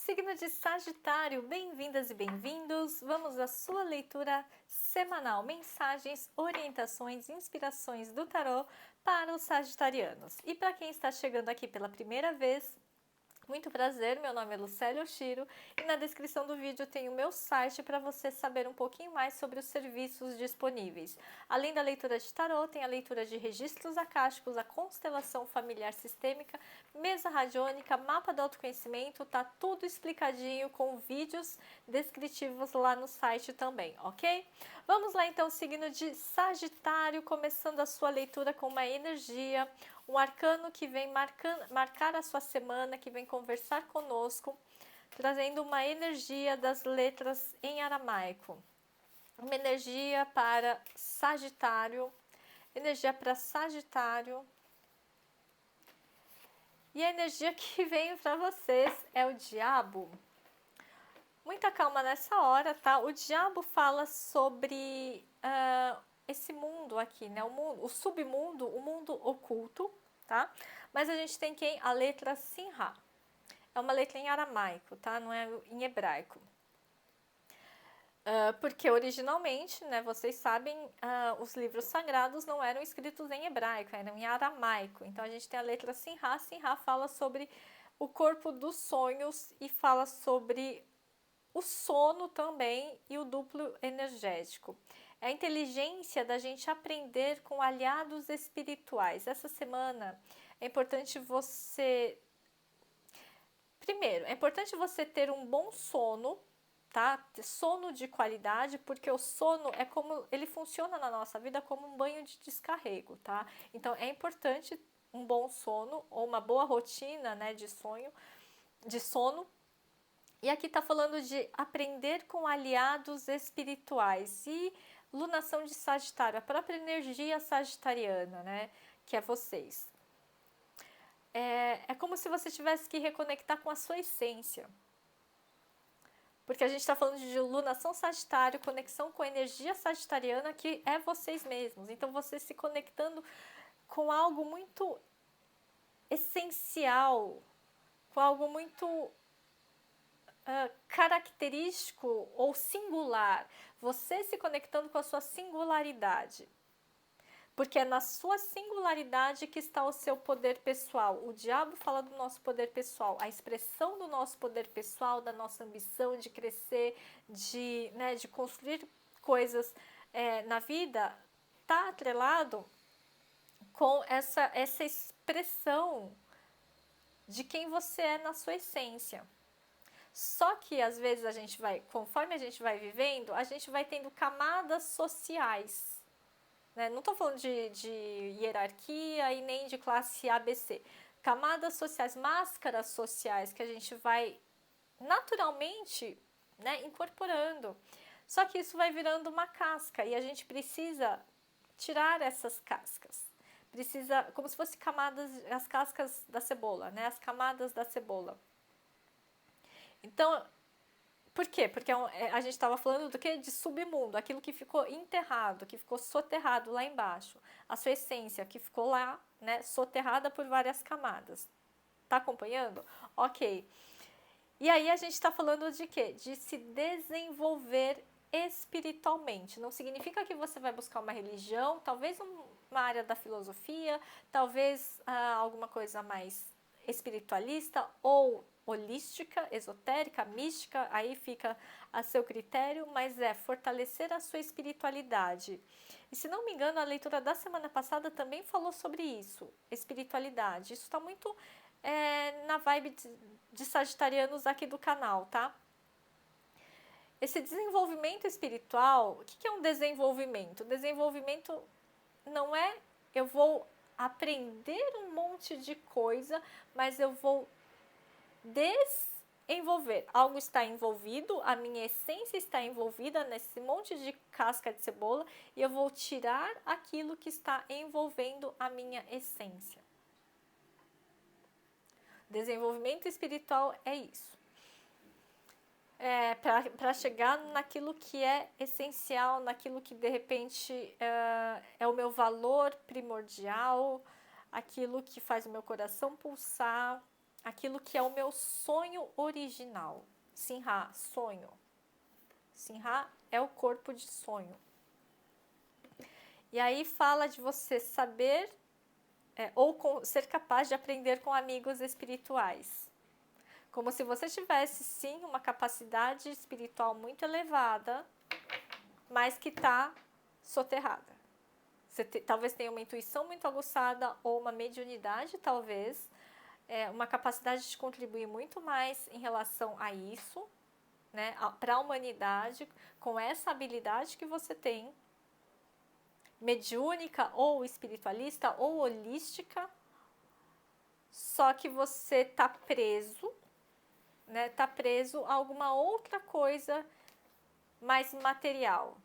Signo de Sagitário, bem-vindas e bem-vindos! Vamos à sua leitura semanal, mensagens, orientações, inspirações do tarô para os sagitarianos. E para quem está chegando aqui pela primeira vez, muito prazer, meu nome é Lucélia Oshiro e na descrição do vídeo tem o meu site para você saber um pouquinho mais sobre os serviços disponíveis. Além da leitura de tarô, tem a leitura de registros acásticos, a constelação familiar sistêmica, mesa radiônica, mapa do autoconhecimento, tá tudo explicadinho com vídeos descritivos lá no site também, ok? Vamos lá então, signo de Sagitário, começando a sua leitura com uma energia, um arcano que vem marcar a sua semana, que vem conversar conosco, trazendo uma energia das letras em aramaico. Uma energia para Sagitário, energia para Sagitário. E a energia que vem para vocês é o diabo. Muita calma nessa hora, tá? O diabo fala sobre esse mundo aqui, né? O submundo, o mundo oculto, tá? Mas a gente tem quem? A letra Sinha. É uma letra em aramaico, tá? Não é em hebraico. Porque originalmente, né, vocês sabem, os livros sagrados não eram escritos em hebraico, eram em aramaico. Então a gente tem a letra Sinha. Sinha fala sobre o corpo dos sonhos e fala sobre o sono também e o duplo energético. É a inteligência da gente aprender com aliados espirituais. Essa semana é importante você... Primeiro, é importante você ter um bom sono, tá? Ter sono de qualidade, porque o sono é como... ele funciona na nossa vida como um banho de descarrego, tá? Então, é importante um bom sono ou uma boa rotina, né, de sono. E aqui está falando de aprender com aliados espirituais e lunação de Sagitário, a própria energia sagitariana, né? Que é vocês. É como se você tivesse que reconectar com a sua essência. Porque a gente está falando de lunação Sagitário, conexão com a energia sagitariana, que é vocês mesmos. Então, você se conectando com algo muito essencial, com algo muito... característico ou singular, você se conectando com a sua singularidade, porque é na sua singularidade que está o seu poder pessoal. O diabo fala do nosso poder pessoal, a expressão do nosso poder pessoal, da nossa ambição de crescer, de construir coisas na vida, está atrelado com essa expressão de quem você é na sua essência. Só que às vezes conforme a gente vai vivendo, a gente vai tendo camadas sociais. Né? Não estou falando de hierarquia e nem de classe ABC. Camadas sociais, máscaras sociais que a gente vai naturalmente, né, incorporando. Só que isso vai virando uma casca e a gente precisa tirar essas cascas. Como se fossem as cascas da cebola, né? As camadas da cebola. Então, por quê? Porque a gente estava falando do quê? De submundo, aquilo que ficou enterrado, que ficou soterrado lá embaixo. A sua essência que ficou lá, né, soterrada por várias camadas. Tá acompanhando? Ok. E aí a gente está falando de quê? De se desenvolver espiritualmente. Não significa que você vai buscar uma religião, talvez uma área da filosofia, talvez alguma coisa mais espiritualista ou holística, esotérica, mística, aí fica a seu critério, mas é fortalecer a sua espiritualidade. E se não me engano, a leitura da semana passada também falou sobre isso, espiritualidade. Isso está muito na vibe de sagitarianos aqui do canal, tá? Esse desenvolvimento espiritual, o que é um desenvolvimento? Desenvolvimento não é eu vou aprender um monte de coisa, mas eu vou desenvolver. Algo está envolvido, a minha essência está envolvida nesse monte de casca de cebola e eu vou tirar aquilo que está envolvendo a minha essência. Desenvolvimento espiritual é isso. Para chegar naquilo que é essencial, naquilo que de repente é o meu valor primordial, aquilo que faz o meu coração pulsar, aquilo que é o meu sonho original. Sinha, sonho. Sinha é o corpo de sonho. E aí fala de você saber ser capaz de aprender com amigos espirituais. Como se você tivesse, sim, uma capacidade espiritual muito elevada, mas que está soterrada. Você talvez tenha uma intuição muito aguçada ou uma mediunidade, talvez, uma capacidade de contribuir muito mais em relação a isso, né, para a humanidade, com essa habilidade que você tem, mediúnica ou espiritualista ou holística, só que você está preso, né, tá preso a alguma outra coisa mais material.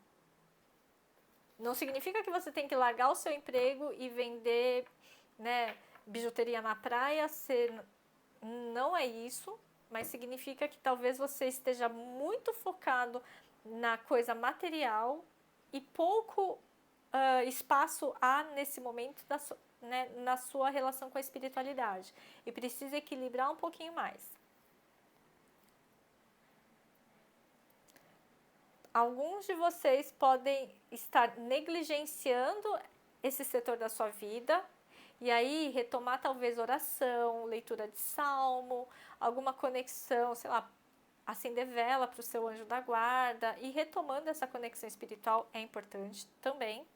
Não significa que você tem que largar o seu emprego e vender, né, bijuteria na praia, não é isso, mas significa que talvez você esteja muito focado na coisa material e pouco espaço há nesse momento na sua relação com a espiritualidade. E precisa equilibrar um pouquinho mais. Alguns de vocês podem estar negligenciando esse setor da sua vida e aí retomar talvez oração, leitura de salmo, alguma conexão, sei lá, acender vela para o seu anjo da guarda e retomando essa conexão espiritual é importante também.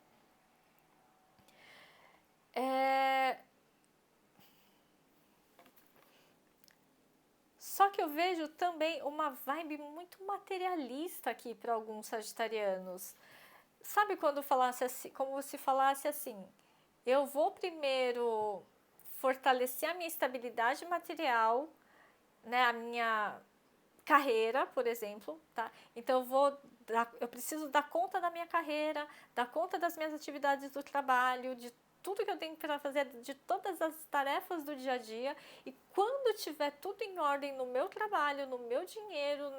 Só que eu vejo também uma vibe muito materialista aqui para alguns sagitarianos. Sabe quando falasse assim, como se falasse assim, eu vou primeiro fortalecer a minha estabilidade material, né, a minha carreira, por exemplo, tá? Então eu preciso dar conta da minha carreira, dar conta das minhas atividades do trabalho, de tudo que eu tenho para fazer, de todas as tarefas do dia a dia, e quando tiver tudo em ordem no meu trabalho, no meu dinheiro,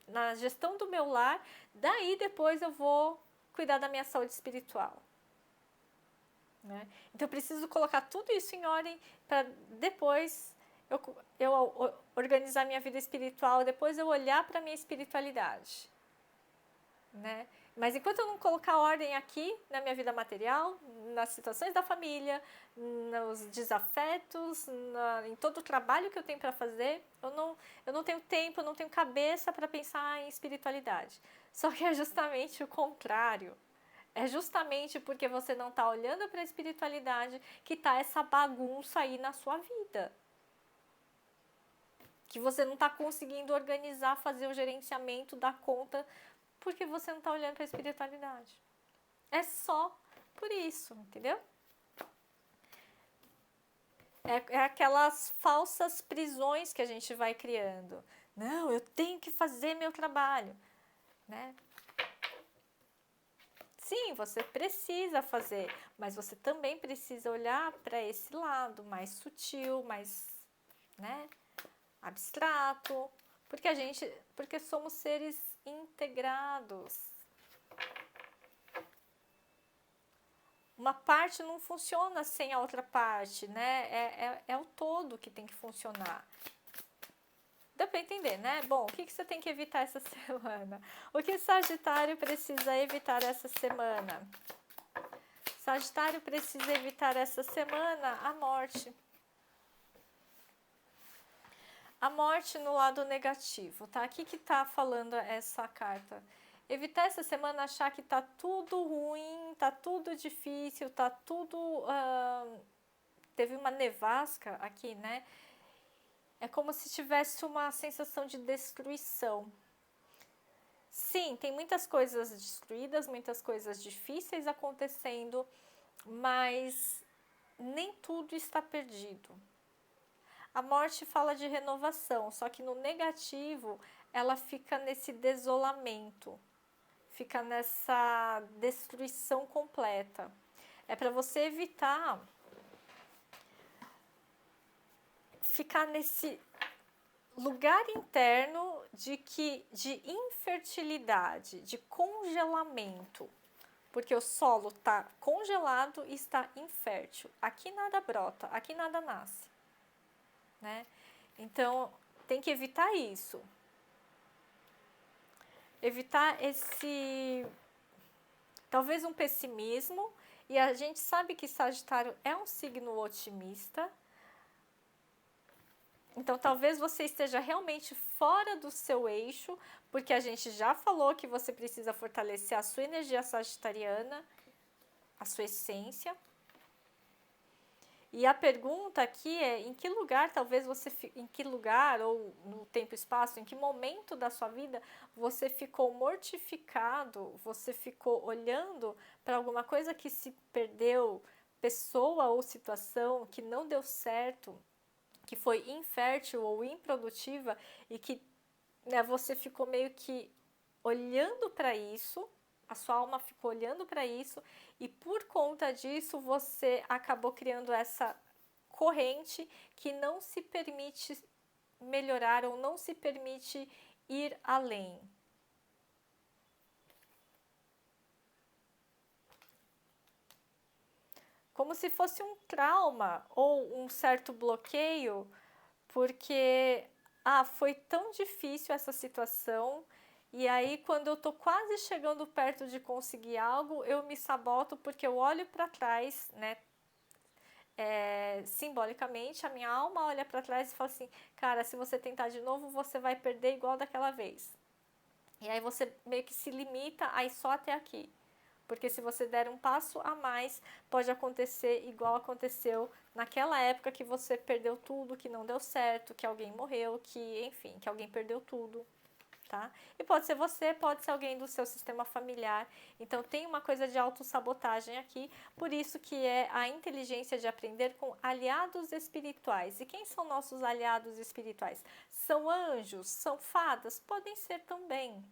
na gestão do meu lar, daí depois eu vou cuidar da minha saúde espiritual. Né? Então eu preciso colocar tudo isso em ordem para depois eu organizar minha vida espiritual, depois eu olhar para a minha espiritualidade. Né? Mas enquanto eu não colocar ordem aqui na minha vida material, nas situações da família, nos desafetos, em todo o trabalho que eu tenho para fazer, eu não tenho tempo, eu não tenho cabeça para pensar em espiritualidade. Só que é justamente o contrário. É justamente porque você não está olhando para a espiritualidade que está essa bagunça aí na sua vida. Que você não está conseguindo organizar, fazer o gerenciamento, dar conta, porque você não está olhando para a espiritualidade. É só por isso, entendeu? É aquelas falsas prisões que a gente vai criando. Não, eu tenho que fazer meu trabalho, né? Sim, você precisa fazer, mas você também precisa olhar para esse lado mais sutil, mais, né, abstrato, porque somos seres integrados. Uma parte não funciona sem a outra parte, né? É o todo que tem que funcionar. Dá para entender, né? Bom, o que você tem que evitar essa semana? O que Sagitário precisa evitar essa semana? Sagitário precisa evitar essa semana a morte. A morte no lado negativo, tá? O que tá falando essa carta? Evitar essa semana achar que tá tudo ruim, tá tudo difícil, tá tudo... teve uma nevasca aqui, né? É como se tivesse uma sensação de destruição. Sim, tem muitas coisas destruídas, muitas coisas difíceis acontecendo, mas nem tudo está perdido. A morte fala de renovação, só que no negativo ela fica nesse desolamento, fica nessa destruição completa. É para você evitar ficar nesse lugar interno de infertilidade, de congelamento, porque o solo está congelado e está infértil. Aqui nada brota, aqui nada nasce. né? Então, tem que evitar isso. Evitar talvez um pessimismo, e a gente sabe que Sagitário é um signo otimista. Então, talvez você esteja realmente fora do seu eixo, porque a gente já falou que você precisa fortalecer a sua energia sagitariana, a sua essência. E a pergunta aqui é, em que lugar talvez em que lugar ou no tempo e espaço, em que momento da sua vida você ficou mortificado, você ficou olhando para alguma coisa que se perdeu, pessoa ou situação que não deu certo, que foi infértil ou improdutiva e que, né, você ficou meio que olhando para isso, a sua alma ficou olhando para isso e por conta disso você acabou criando essa corrente que não se permite melhorar ou não se permite ir além. Como se fosse um trauma ou um certo bloqueio, porque foi tão difícil essa situação. E aí, quando eu tô quase chegando perto de conseguir algo, eu me saboto porque eu olho para trás, né? Simbolicamente, a minha alma olha para trás e fala assim: cara, se você tentar de novo, você vai perder igual daquela vez. E aí você meio que se limita a ir só até aqui. Porque se você der um passo a mais, pode acontecer igual aconteceu naquela época que você perdeu tudo, que não deu certo, que alguém morreu, que, enfim, que alguém perdeu tudo. Tá? E pode ser você, pode ser alguém do seu sistema familiar. Então tem uma coisa de autossabotagem aqui, por isso que é a inteligência de aprender com aliados espirituais. E quem são nossos aliados espirituais? São anjos, são fadas, podem ser também.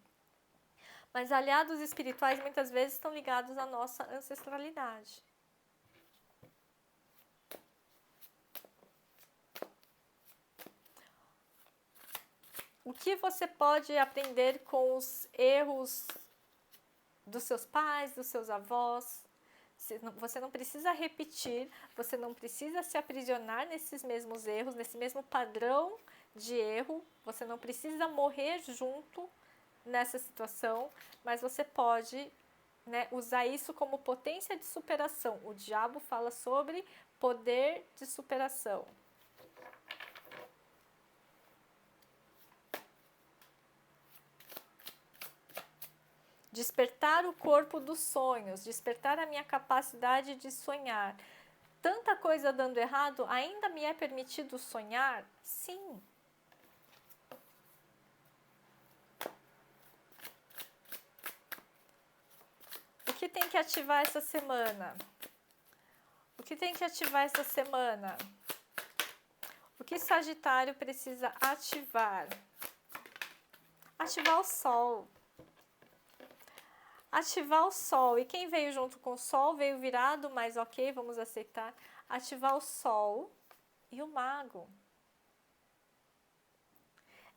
Mas aliados espirituais muitas vezes estão ligados à nossa ancestralidade. O que você pode aprender com os erros dos seus pais, dos seus avós? Você não precisa repetir, você não precisa se aprisionar nesses mesmos erros, nesse mesmo padrão de erro. Você não precisa morrer junto nessa situação, mas você pode, né, usar isso como potência de superação. O diabo fala sobre poder de superação. Despertar o corpo dos sonhos, despertar a minha capacidade de sonhar. Tanta coisa dando errado, ainda me é permitido sonhar? Sim. O que tem que ativar essa semana? O que tem que ativar essa semana? O que Sagitário precisa ativar? Ativar o Sol. Ativar o Sol. E quem veio junto com o Sol veio virado, mas ok, vamos aceitar. Ativar o Sol e o Mago.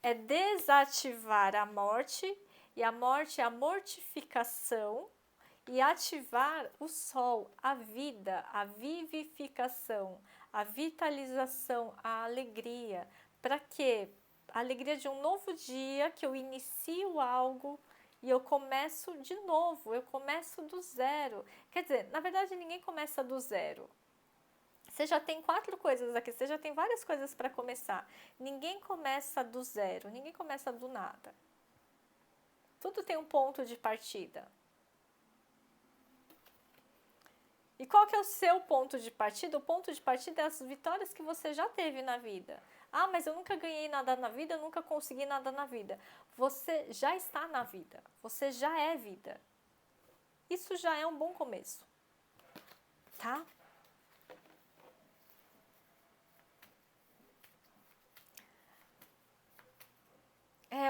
É desativar a morte, e a morte é a mortificação, e ativar o Sol, a vida, a vivificação, a vitalização, a alegria. Para quê? A alegria de um novo dia, que eu inicio algo e eu começo de novo, eu começo do zero. Quer dizer, na verdade ninguém começa do zero. Você já tem 4 coisas aqui, você já tem várias coisas para começar. Ninguém começa do zero, ninguém começa do nada. Tudo tem um ponto de partida. E qual que é o seu ponto de partida? O ponto de partida é as vitórias que você já teve na vida. Ah, mas eu nunca ganhei nada na vida, eu nunca consegui nada na vida. Você já está na vida, você já é vida. Isso já é um bom começo, tá?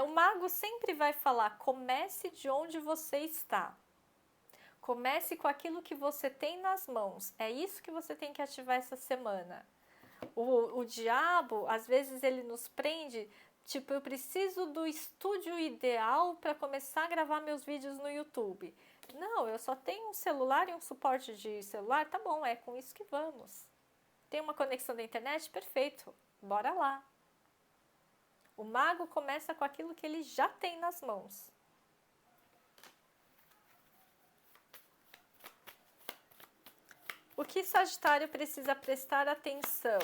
O mago sempre vai falar, comece de onde você está. Comece com aquilo que você tem nas mãos. É isso que você tem que ativar essa semana. O diabo, às vezes, ele nos prende. Tipo, eu preciso do estúdio ideal para começar a gravar meus vídeos no YouTube. Não, eu só tenho um celular e um suporte de celular. Tá bom, é com isso que vamos. Tem uma conexão da internet? Perfeito. Bora lá. O mago começa com aquilo que ele já tem nas mãos. O que Sagitário precisa prestar atenção?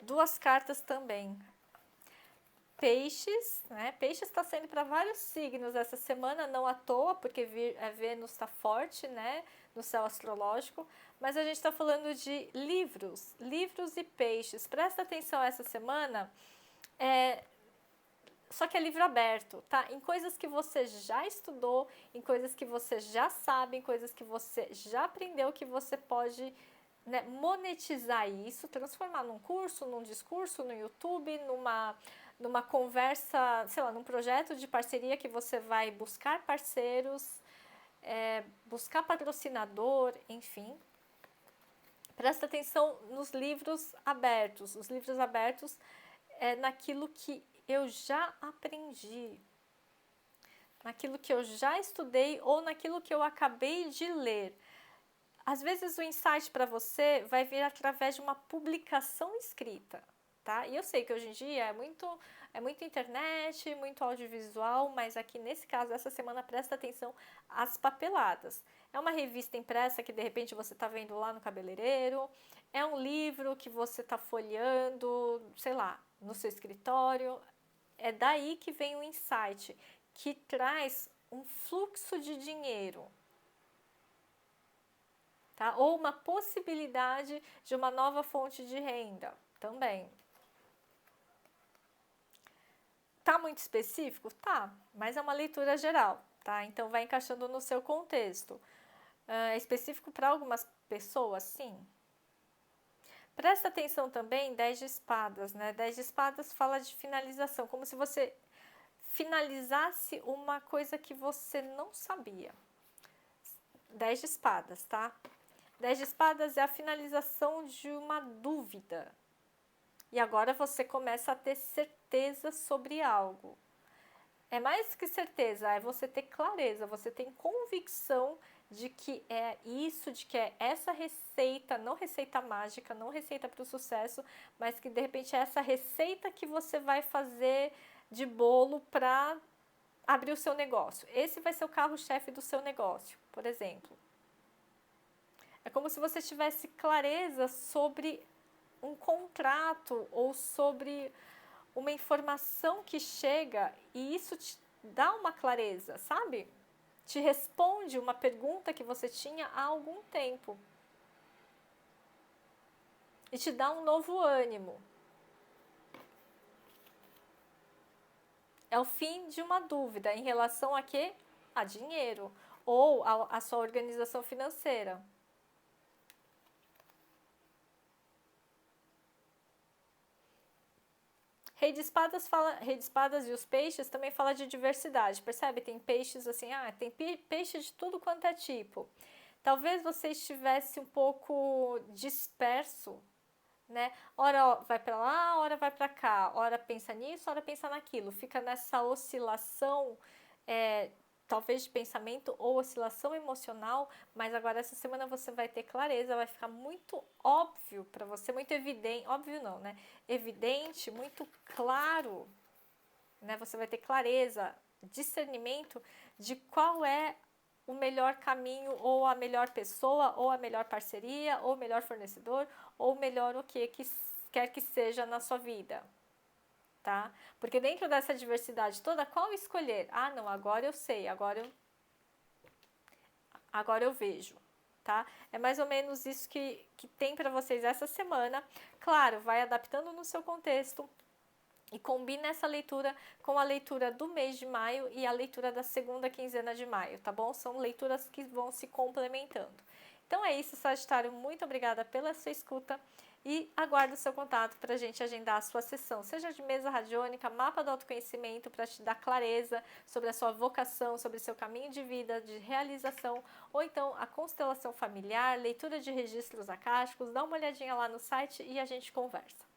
Duas cartas também. Peixes, né? Peixes está sendo para vários signos essa semana, não à toa, porque Vênus está forte, né? No céu astrológico. Mas a gente está falando de livros e peixes. Presta atenção essa semana. Só que é livro aberto, tá? Em coisas que você já estudou, em coisas que você já sabe, em coisas que você já aprendeu, que você pode, né, monetizar isso, transformar num curso, num discurso, no YouTube, numa conversa, sei lá, num projeto de parceria que você vai buscar parceiros, buscar patrocinador, enfim. Presta atenção nos livros abertos. Os livros abertos é naquilo que eu já aprendi, naquilo que eu já estudei ou naquilo que eu acabei de ler. Às vezes o insight para você vai vir através de uma publicação escrita, tá? E eu sei que hoje em dia é muito internet, muito audiovisual, mas aqui nesse caso, essa semana, presta atenção às papeladas. É uma revista impressa que de repente você está vendo lá no cabeleireiro, é um livro que você está folheando, sei lá, no seu escritório. É daí que vem o insight, que traz um fluxo de dinheiro, tá? Ou uma possibilidade de uma nova fonte de renda também. Tá muito específico? Tá, mas é uma leitura geral, tá? Então vai encaixando no seu contexto. É específico para algumas pessoas, sim. Presta atenção também, 10 de espadas, né? 10 de espadas fala de finalização, como se você finalizasse uma coisa que você não sabia. 10 de espadas, tá? 10 de espadas é a finalização de uma dúvida. E agora você começa a ter certeza sobre algo. É mais que certeza, é você ter clareza, você tem convicção de que é isso, de que é essa receita, não receita mágica, não receita para o sucesso, mas que de repente é essa receita que você vai fazer de bolo para abrir o seu negócio. Esse vai ser o carro-chefe do seu negócio, por exemplo. É como se você tivesse clareza sobre um contrato ou sobre uma informação que chega e isso te dá uma clareza, sabe? Te responde uma pergunta que você tinha há algum tempo. E te dá um novo ânimo. É o fim de uma dúvida em relação a quê? A dinheiro ou a sua organização financeira. Rei de espadas e os peixes também fala de diversidade, percebe? Tem peixes assim, tem peixe de tudo quanto é tipo. Talvez você estivesse um pouco disperso, né? Ora vai para lá, ora vai para cá, ora pensa nisso, ora pensa naquilo. Fica nessa oscilação, talvez de pensamento ou oscilação emocional, mas agora essa semana você vai ter clareza, vai ficar muito óbvio para você, muito evidente, óbvio não, né? Evidente, muito claro, né? Você vai ter clareza, discernimento de qual é o melhor caminho, ou a melhor pessoa, ou a melhor parceria, ou o melhor fornecedor, ou o melhor o que quer que seja na sua vida. Tá? Porque dentro dessa diversidade toda, qual escolher? Ah, não, agora eu sei, agora eu vejo, tá? É mais ou menos isso que tem para vocês essa semana. Claro, vai adaptando no seu contexto e combina essa leitura com a leitura do mês de maio e a leitura da segunda quinzena de maio, tá bom? São leituras que vão se complementando. Então é isso, Sagitário, muito obrigada pela sua escuta e aguardo o seu contato para a gente agendar a sua sessão, seja de mesa radiônica, mapa do autoconhecimento, para te dar clareza sobre a sua vocação, sobre o seu caminho de vida, de realização, ou então a constelação familiar, leitura de registros acásticos, dá uma olhadinha lá no site e a gente conversa.